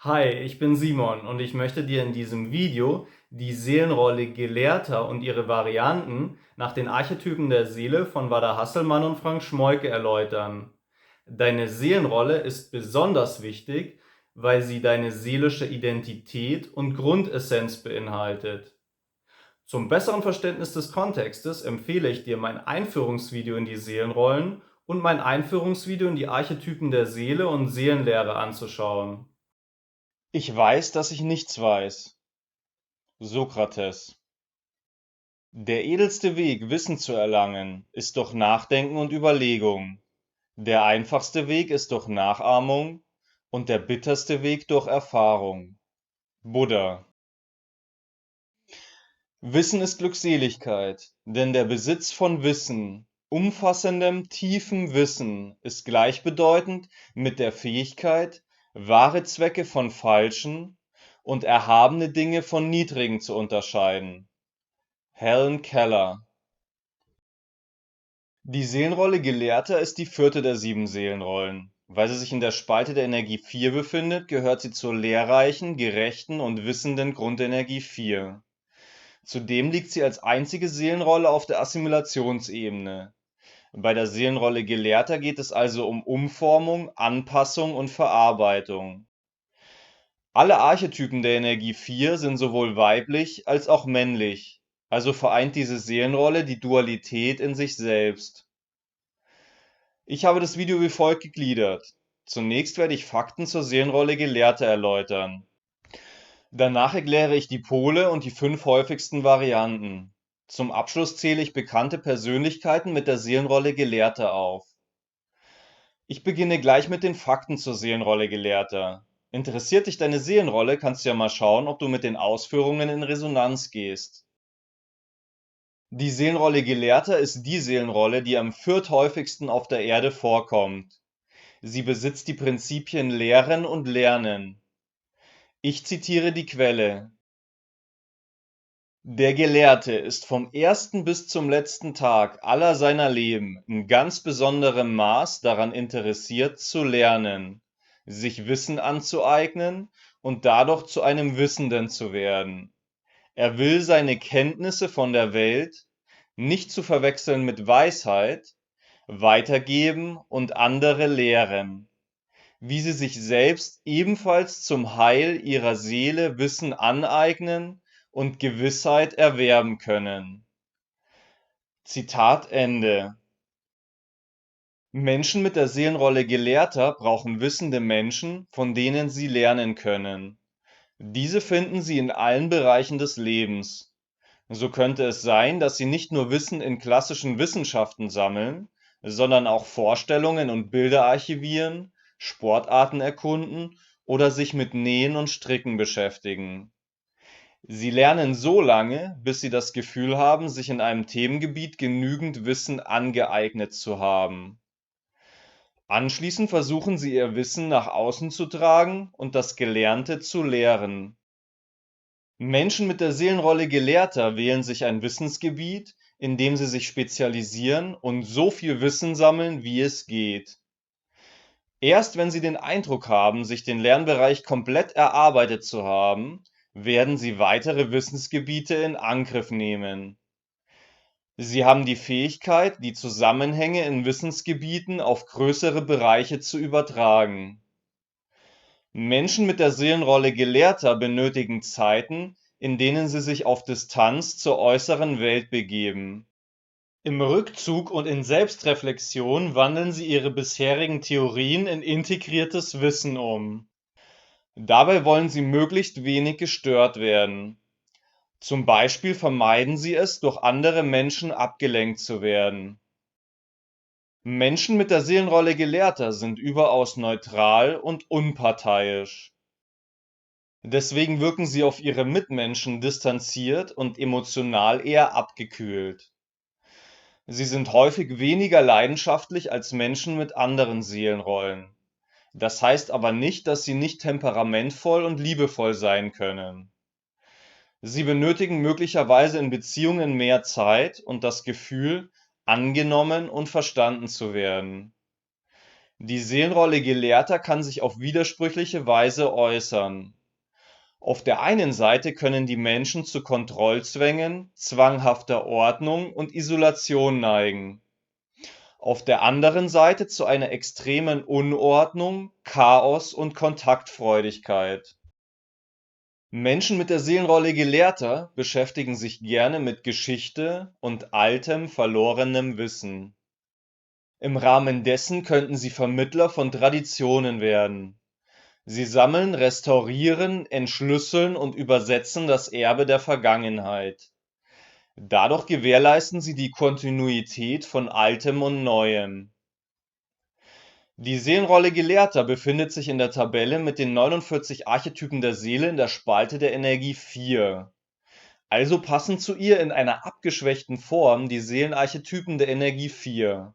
Hi, ich bin Simon und ich möchte dir in diesem Video die Seelenrolle Gelehrter und ihre Varianten nach den Archetypen der Seele von Wada Hasselmann und Frank Schmoike erläutern. Deine Seelenrolle ist besonders wichtig, weil sie deine seelische Identität und Grundessenz beinhaltet. Zum besseren Verständnis des Kontextes empfehle ich dir mein Einführungsvideo in die Seelenrollen und mein Einführungsvideo in die Archetypen der Seele und Seelenlehre anzuschauen. Ich weiß, dass ich nichts weiß. Sokrates. Der edelste Weg, Wissen zu erlangen, ist durch Nachdenken und Überlegung. Der einfachste Weg ist durch Nachahmung und der bitterste Weg durch Erfahrung. Buddha. Wissen ist Glückseligkeit, denn der Besitz von Wissen, umfassendem, tiefem Wissen, ist gleichbedeutend mit der Fähigkeit, wahre Zwecke von falschen und erhabene Dinge von niedrigen zu unterscheiden. Helen Keller. Die Seelenrolle Gelehrter ist die vierte der 7 Seelenrollen. Weil sie sich in der Spalte der Energie 4 befindet, gehört sie zur lehrreichen, gerechten und wissenden Grundenergie 4. Zudem liegt sie als einzige Seelenrolle auf der Assimilationsebene. Bei der Seelenrolle Gelehrter geht es also um Umformung, Anpassung und Verarbeitung. Alle Archetypen der Energie 4 sind sowohl weiblich als auch männlich, also vereint diese Seelenrolle die Dualität in sich selbst. Ich habe das Video wie folgt gegliedert. Zunächst werde ich Fakten zur Seelenrolle Gelehrter erläutern. Danach erkläre ich die Pole und die 5 häufigsten Varianten. Zum Abschluss zähle ich bekannte Persönlichkeiten mit der Seelenrolle Gelehrter auf. Ich beginne gleich mit den Fakten zur Seelenrolle Gelehrter. Interessiert dich deine Seelenrolle, kannst du ja mal schauen, ob du mit den Ausführungen in Resonanz gehst. Die Seelenrolle Gelehrter ist die Seelenrolle, die am vierthäufigsten auf der Erde vorkommt. Sie besitzt die Prinzipien Lehren und Lernen. Ich zitiere die Quelle. Der Gelehrte ist vom ersten bis zum letzten Tag aller seiner Leben in ganz besonderem Maß daran interessiert zu lernen, sich Wissen anzueignen und dadurch zu einem Wissenden zu werden. Er will seine Kenntnisse von der Welt, nicht zu verwechseln mit Weisheit, weitergeben und andere lehren, wie sie sich selbst ebenfalls zum Heil ihrer Seele Wissen aneignen und Gewissheit erwerben können. Zitat Ende. Menschen mit der Seelenrolle Gelehrter brauchen wissende Menschen, von denen sie lernen können. Diese finden sie in allen Bereichen des Lebens. So könnte es sein, dass sie nicht nur Wissen in klassischen Wissenschaften sammeln, sondern auch Vorstellungen und Bilder archivieren, Sportarten erkunden oder sich mit Nähen und Stricken beschäftigen. Sie lernen so lange, bis sie das Gefühl haben, sich in einem Themengebiet genügend Wissen angeeignet zu haben. Anschließend versuchen sie ihr Wissen nach außen zu tragen und das Gelernte zu lehren. Menschen mit der Seelenrolle Gelehrter wählen sich ein Wissensgebiet, in dem sie sich spezialisieren und so viel Wissen sammeln, wie es geht. Erst wenn sie den Eindruck haben, sich den Lernbereich komplett erarbeitet zu haben, werden sie weitere Wissensgebiete in Angriff nehmen. Sie haben die Fähigkeit, die Zusammenhänge in Wissensgebieten auf größere Bereiche zu übertragen. Menschen mit der Seelenrolle Gelehrter benötigen Zeiten, in denen sie sich auf Distanz zur äußeren Welt begeben. Im Rückzug und in Selbstreflexion wandeln sie ihre bisherigen Theorien in integriertes Wissen um. Dabei wollen sie möglichst wenig gestört werden. Zum Beispiel vermeiden sie es, durch andere Menschen abgelenkt zu werden. Menschen mit der Seelenrolle Gelehrter sind überaus neutral und unparteiisch. Deswegen wirken sie auf ihre Mitmenschen distanziert und emotional eher abgekühlt. Sie sind häufig weniger leidenschaftlich als Menschen mit anderen Seelenrollen. Das heißt aber nicht, dass sie nicht temperamentvoll und liebevoll sein können. Sie benötigen möglicherweise in Beziehungen mehr Zeit und das Gefühl, angenommen und verstanden zu werden. Die Seelenrolle Gelehrter kann sich auf widersprüchliche Weise äußern. Auf der einen Seite können die Menschen zu Kontrollzwängen, zwanghafter Ordnung und Isolation neigen. Auf der anderen Seite zu einer extremen Unordnung, Chaos und Kontaktfreudigkeit. Menschen mit der Seelenrolle Gelehrter beschäftigen sich gerne mit Geschichte und altem, verlorenem Wissen. Im Rahmen dessen könnten sie Vermittler von Traditionen werden. Sie sammeln, restaurieren, entschlüsseln und übersetzen das Erbe der Vergangenheit. Dadurch gewährleisten sie die Kontinuität von Altem und Neuem. Die Seelenrolle Gelehrter befindet sich in der Tabelle mit den 49 Archetypen der Seele in der Spalte der Energie 4. Also passen zu ihr in einer abgeschwächten Form die Seelenarchetypen der Energie 4.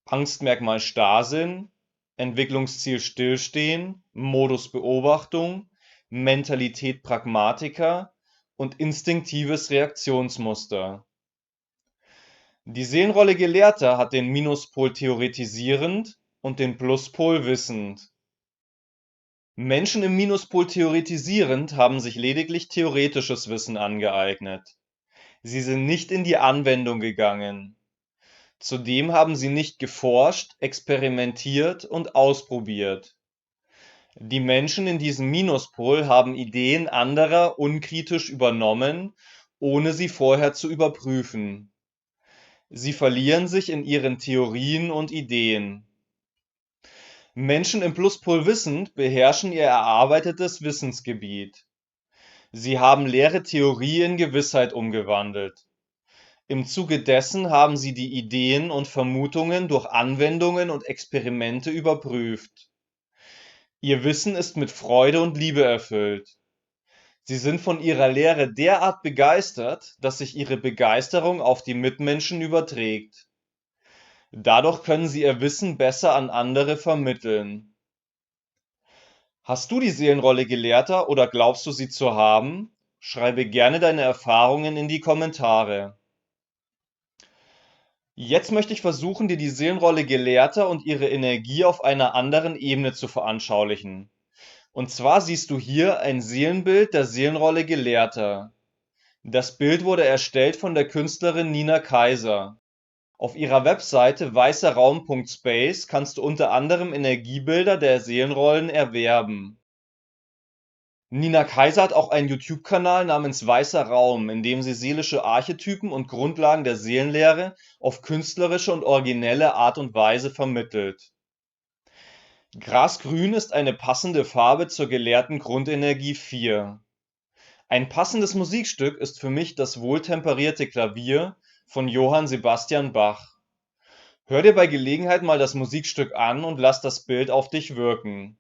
Angstmerkmal Starrsinn, Entwicklungsziel Stillstehen, Modus Beobachtung, Mentalität Pragmatiker und instinktives Reaktionsmuster. Die Seelenrolle Gelehrter hat den Minuspol theoretisierend und den Pluspol wissend. Menschen im Minuspol theoretisierend haben sich lediglich theoretisches Wissen angeeignet. Sie sind nicht in die Anwendung gegangen. Zudem haben sie nicht geforscht, experimentiert und ausprobiert. Die Menschen in diesem Minuspol haben Ideen anderer unkritisch übernommen, ohne sie vorher zu überprüfen. Sie verlieren sich in ihren Theorien und Ideen. Menschen im Pluspol wissend beherrschen ihr erarbeitetes Wissensgebiet. Sie haben leere Theorie in Gewissheit umgewandelt. Im Zuge dessen haben sie die Ideen und Vermutungen durch Anwendungen und Experimente überprüft. Ihr Wissen ist mit Freude und Liebe erfüllt. Sie sind von ihrer Lehre derart begeistert, dass sich ihre Begeisterung auf die Mitmenschen überträgt. Dadurch können sie ihr Wissen besser an andere vermitteln. Hast du die Seelenrolle Gelehrter oder glaubst du sie zu haben? Schreibe gerne deine Erfahrungen in die Kommentare. Jetzt möchte ich versuchen, dir die Seelenrolle Gelehrter und ihre Energie auf einer anderen Ebene zu veranschaulichen. Und zwar siehst du hier ein Seelenbild der Seelenrolle Gelehrter. Das Bild wurde erstellt von der Künstlerin Nina Kaiser. Auf ihrer Webseite weißerraum.space kannst du unter anderem Energiebilder der Seelenrollen erwerben. Nina Kaiser hat auch einen YouTube-Kanal namens Weißer Raum, in dem sie seelische Archetypen und Grundlagen der Seelenlehre auf künstlerische und originelle Art und Weise vermittelt. Grasgrün ist eine passende Farbe zur gelehrten Grundenergie 4. Ein passendes Musikstück ist für mich das wohltemperierte Klavier von Johann Sebastian Bach. Hör dir bei Gelegenheit mal das Musikstück an und lass das Bild auf dich wirken.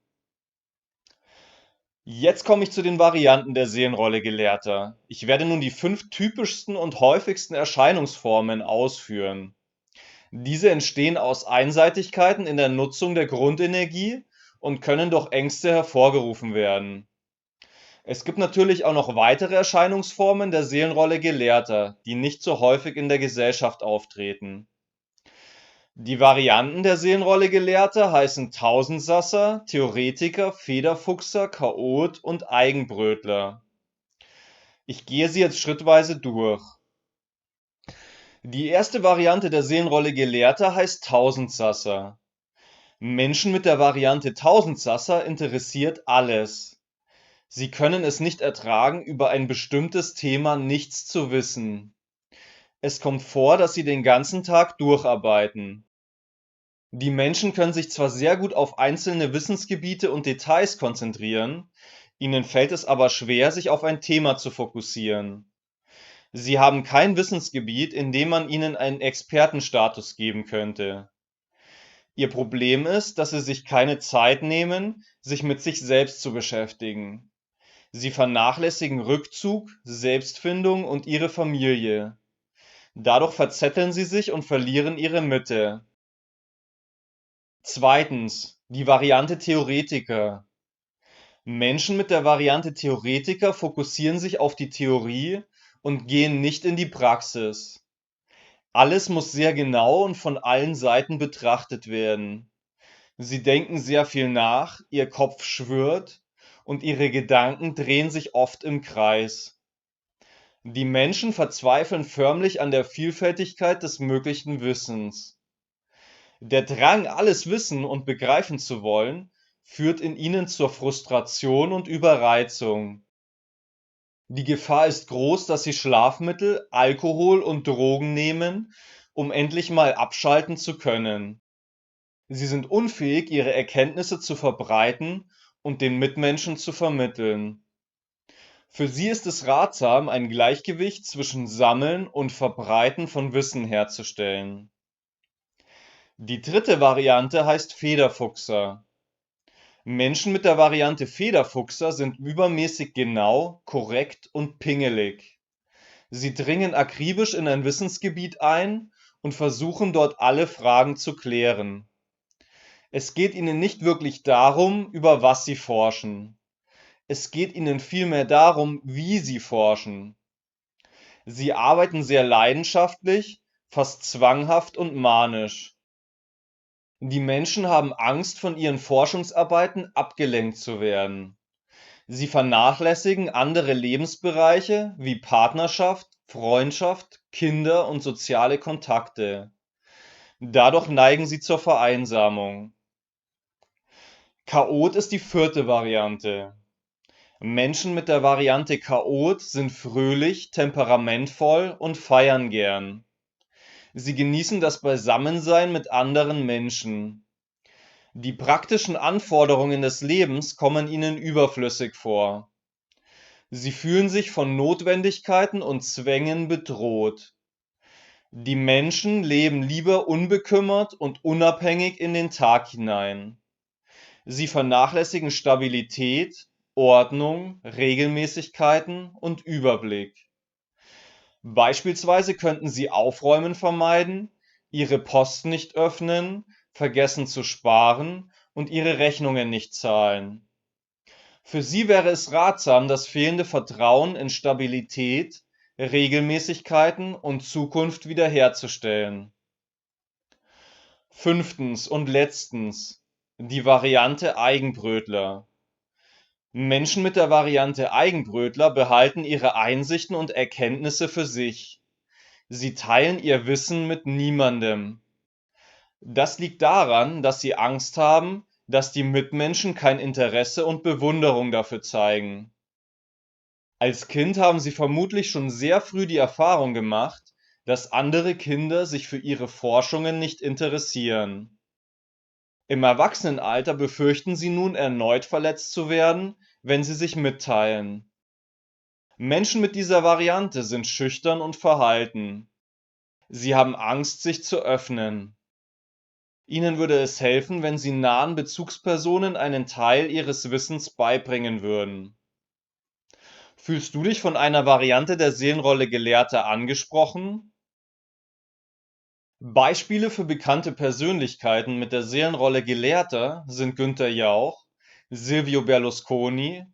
Jetzt komme ich zu den Varianten der Seelenrolle Gelehrter. Ich werde nun die 5 typischsten und häufigsten Erscheinungsformen ausführen. Diese entstehen aus Einseitigkeiten in der Nutzung der Grundenergie und können durch Ängste hervorgerufen werden. Es gibt natürlich auch noch weitere Erscheinungsformen der Seelenrolle Gelehrter, die nicht so häufig in der Gesellschaft auftreten. Die Varianten der Seelenrolle Gelehrter heißen Tausendsasser, Theoretiker, Federfuchser, Chaot und Eigenbrötler. Ich gehe sie jetzt schrittweise durch. Die erste Variante der Seelenrolle Gelehrter heißt Tausendsasser. Menschen mit der Variante Tausendsasser interessiert alles. Sie können es nicht ertragen, über ein bestimmtes Thema nichts zu wissen. Es kommt vor, dass sie den ganzen Tag durcharbeiten. Die Menschen können sich zwar sehr gut auf einzelne Wissensgebiete und Details konzentrieren, ihnen fällt es aber schwer, sich auf ein Thema zu fokussieren. Sie haben kein Wissensgebiet, in dem man ihnen einen Expertenstatus geben könnte. Ihr Problem ist, dass sie sich keine Zeit nehmen, sich mit sich selbst zu beschäftigen. Sie vernachlässigen Rückzug, Selbstfindung und ihre Familie. Dadurch verzetteln sie sich und verlieren ihre Mitte. Zweitens, die Variante Theoretiker. Menschen mit der Variante Theoretiker fokussieren sich auf die Theorie und gehen nicht in die Praxis. Alles muss sehr genau und von allen Seiten betrachtet werden. Sie denken sehr viel nach, ihr Kopf schwirrt und ihre Gedanken drehen sich oft im Kreis. Die Menschen verzweifeln förmlich an der Vielfältigkeit des möglichen Wissens. Der Drang, alles wissen und begreifen zu wollen, führt in ihnen zur Frustration und Überreizung. Die Gefahr ist groß, dass sie Schlafmittel, Alkohol und Drogen nehmen, um endlich mal abschalten zu können. Sie sind unfähig, ihre Erkenntnisse zu verbreiten und den Mitmenschen zu vermitteln. Für sie ist es ratsam, ein Gleichgewicht zwischen Sammeln und Verbreiten von Wissen herzustellen. Die dritte Variante heißt Federfuchser. Menschen mit der Variante Federfuchser sind übermäßig genau, korrekt und pingelig. Sie dringen akribisch in ein Wissensgebiet ein und versuchen dort alle Fragen zu klären. Es geht ihnen nicht wirklich darum, über was sie forschen. Es geht ihnen vielmehr darum, wie sie forschen. Sie arbeiten sehr leidenschaftlich, fast zwanghaft und manisch. Die Menschen haben Angst, von ihren Forschungsarbeiten abgelenkt zu werden. Sie vernachlässigen andere Lebensbereiche wie Partnerschaft, Freundschaft, Kinder und soziale Kontakte. Dadurch neigen sie zur Vereinsamung. Chaot ist die vierte Variante. Menschen mit der Variante Chaot sind fröhlich, temperamentvoll und feiern gern. Sie genießen das Beisammensein mit anderen Menschen. Die praktischen Anforderungen des Lebens kommen ihnen überflüssig vor. Sie fühlen sich von Notwendigkeiten und Zwängen bedroht. Die Menschen leben lieber unbekümmert und unabhängig in den Tag hinein. Sie vernachlässigen Stabilität, Ordnung, Regelmäßigkeiten und Überblick. Beispielsweise könnten sie Aufräumen vermeiden, ihre Post nicht öffnen, vergessen zu sparen und ihre Rechnungen nicht zahlen. Für sie wäre es ratsam, das fehlende Vertrauen in Stabilität, Regelmäßigkeiten und Zukunft wiederherzustellen. Fünftens und letztens die Variante Eigenbrötler. Menschen mit der Variante Eigenbrötler behalten ihre Einsichten und Erkenntnisse für sich. Sie teilen ihr Wissen mit niemandem. Das liegt daran, dass sie Angst haben, dass die Mitmenschen kein Interesse und Bewunderung dafür zeigen. Als Kind haben sie vermutlich schon sehr früh die Erfahrung gemacht, dass andere Kinder sich für ihre Forschungen nicht interessieren. Im Erwachsenenalter befürchten sie nun erneut verletzt zu werden, wenn sie sich mitteilen. Menschen mit dieser Variante sind schüchtern und verhalten. Sie haben Angst, sich zu öffnen. Ihnen würde es helfen, wenn Sie nahen Bezugspersonen einen Teil ihres Wissens beibringen würden. Fühlst du dich von einer Variante der Seelenrolle Gelehrter angesprochen? Beispiele für bekannte Persönlichkeiten mit der Seelenrolle Gelehrter sind Günther Jauch, Silvio Berlusconi,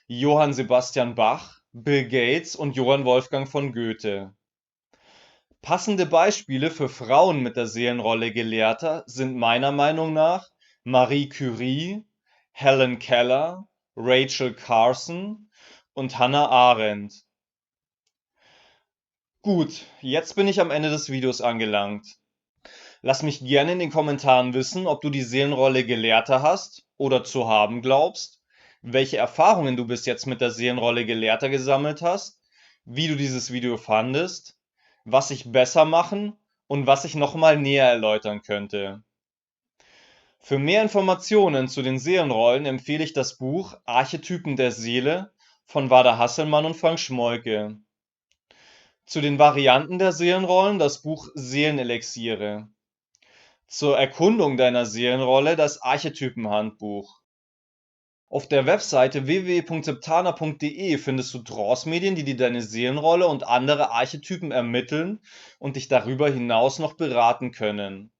Johann Sebastian Bach, Bill Gates und Johann Wolfgang von Goethe. Passende Beispiele für Frauen mit der Seelenrolle Gelehrter sind meiner Meinung nach Marie Curie, Helen Keller, Rachel Carson und Hannah Arendt. Gut, jetzt bin ich am Ende des Videos angelangt. Lass mich gerne in den Kommentaren wissen, ob du die Seelenrolle Gelehrter hast oder zu haben glaubst, welche Erfahrungen du bis jetzt mit der Seelenrolle Gelehrter gesammelt hast, wie du dieses Video fandest, was ich besser machen und was ich nochmal näher erläutern könnte. Für mehr Informationen zu den Seelenrollen empfehle ich das Buch Archetypen der Seele von Wada Hasselmann und Frank Schmoyke. Zu den Varianten der Seelenrollen das Buch Seelenelixiere. Zur Erkundung deiner Seelenrolle das Archetypenhandbuch. Auf der Webseite www.septana.de findest du Trance-Medien, die dir deine Seelenrolle und andere Archetypen ermitteln und dich darüber hinaus noch beraten können.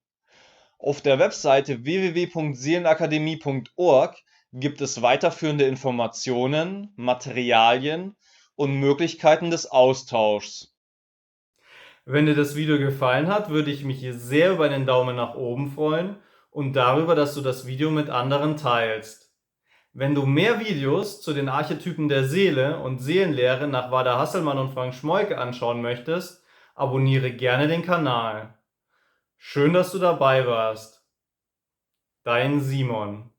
Auf der Webseite www.seelenakademie.org gibt es weiterführende Informationen, Materialien und Möglichkeiten des Austauschs. Wenn dir das Video gefallen hat, würde ich mich sehr über einen Daumen nach oben freuen und darüber, dass du das Video mit anderen teilst. Wenn du mehr Videos zu den Archetypen der Seele und Seelenlehre nach Wada Hasselmann und Frank Schmoike anschauen möchtest, abonniere gerne den Kanal. Schön, dass du dabei warst. Dein Simon.